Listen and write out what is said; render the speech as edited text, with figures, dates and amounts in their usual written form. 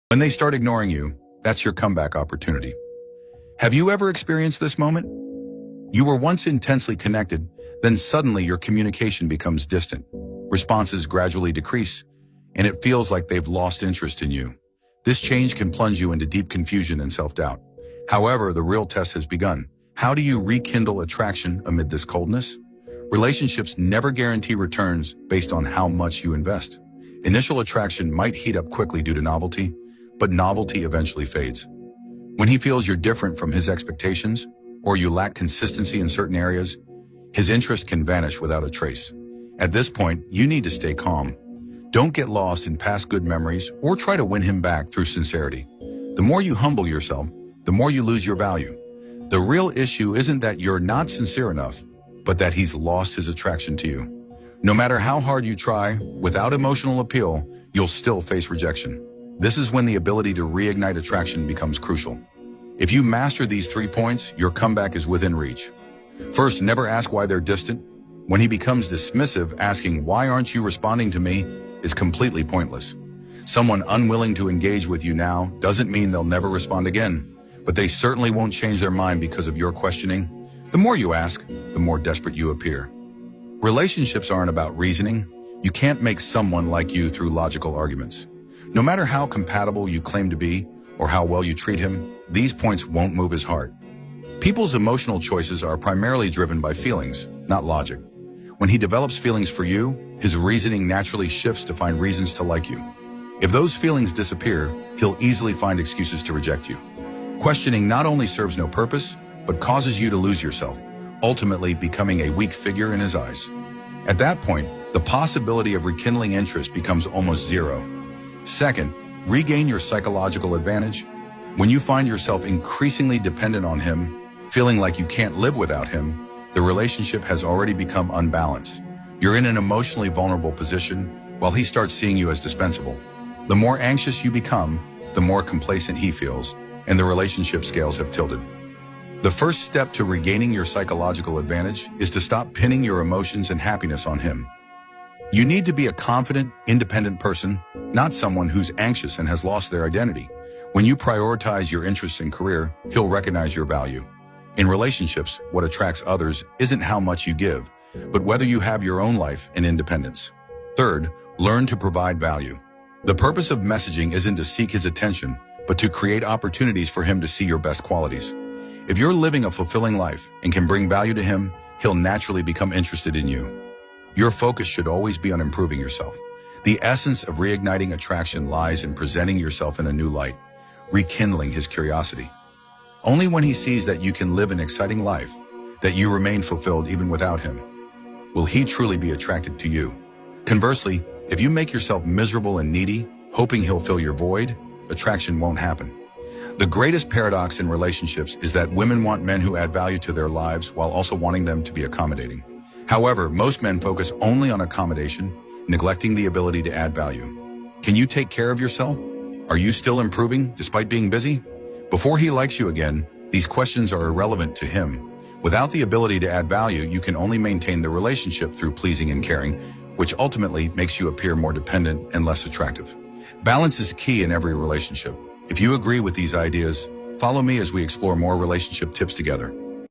When they start ignoring you, that's your comeback opportunity. Have you ever experienced this moment? You were once intensely connected, then suddenly your communication becomes distant. Responses gradually decrease, and it feels like they've lost interest in you. This change can plunge you into deep confusion and self-doubt. However, the real test has begun. How do you rekindle attraction amid this coldness? Relationships never guarantee returns based on how much you invest. Initial attraction might heat up quickly due to novelty, but novelty eventually fades. When he feels you're different from his expectations, or you lack consistency in certain areas, his interest can vanish without a trace. At this point, you need to stay calm. Don't get lost in past good memories or try to win him back through sincerity. The more you humble yourself, the more you lose your value. The real issue isn't that you're not sincere enough, but that he's lost his attraction to you. No matter how hard you try, without emotional appeal, you'll still face rejection. This is when the ability to reignite attraction becomes crucial. If you master these 3 points, your comeback is within reach. First, never ask why they're distant. When he becomes dismissive, asking, "Why aren't you responding to me?" is completely pointless. Someone unwilling to engage with you now doesn't mean they'll never respond again, but they certainly won't change their mind because of your questioning. The more you ask, the more desperate you appear. Relationships aren't about reasoning. You can't make someone like you through logical arguments. No matter how compatible you claim to be or how well you treat him, these points won't move his heart. People's emotional choices are primarily driven by feelings, not logic. When he develops feelings for you, his reasoning naturally shifts to find reasons to like you. If those feelings disappear, he'll easily find excuses to reject you. Questioning not only serves no purpose, but causes you to lose yourself, ultimately becoming a weak figure in his eyes. At that point, the possibility of rekindling interest becomes almost zero. Second, regain your psychological advantage. When you find yourself increasingly dependent on him, feeling like you can't live without him, the relationship has already become unbalanced. You're in an emotionally vulnerable position while he starts seeing you as dispensable. The more anxious you become, the more complacent he feels, and the relationship scales have tilted. The first step to regaining your psychological advantage is to stop pinning your emotions and happiness on him. You need to be a confident, independent person, not someone who's anxious and has lost their identity. When you prioritize your interests and career, he'll recognize your value. In relationships, what attracts others isn't how much you give, but whether you have your own life and independence. Third, learn to provide value. The purpose of messaging isn't to seek his attention, but to create opportunities for him to see your best qualities. If you're living a fulfilling life and can bring value to him, he'll naturally become interested in you. Your focus should always be on improving yourself. The essence of reigniting attraction lies in presenting yourself in a new light, rekindling his curiosity. Only when he sees that you can live an exciting life, that you remain fulfilled even without him, will he truly be attracted to you. Conversely, if you make yourself miserable and needy, hoping he'll fill your void, attraction won't happen. The greatest paradox in relationships is that women want men who add value to their lives while also wanting them to be accommodating. However, most men focus only on accommodation, neglecting the ability to add value. Can you take care of yourself? Are you still improving despite being busy? Before he likes you again, these questions are irrelevant to him. Without the ability to add value, you can only maintain the relationship through pleasing and caring, which ultimately makes you appear more dependent and less attractive. Balance is key in every relationship. If you agree with these ideas, follow me as we explore more relationship tips together.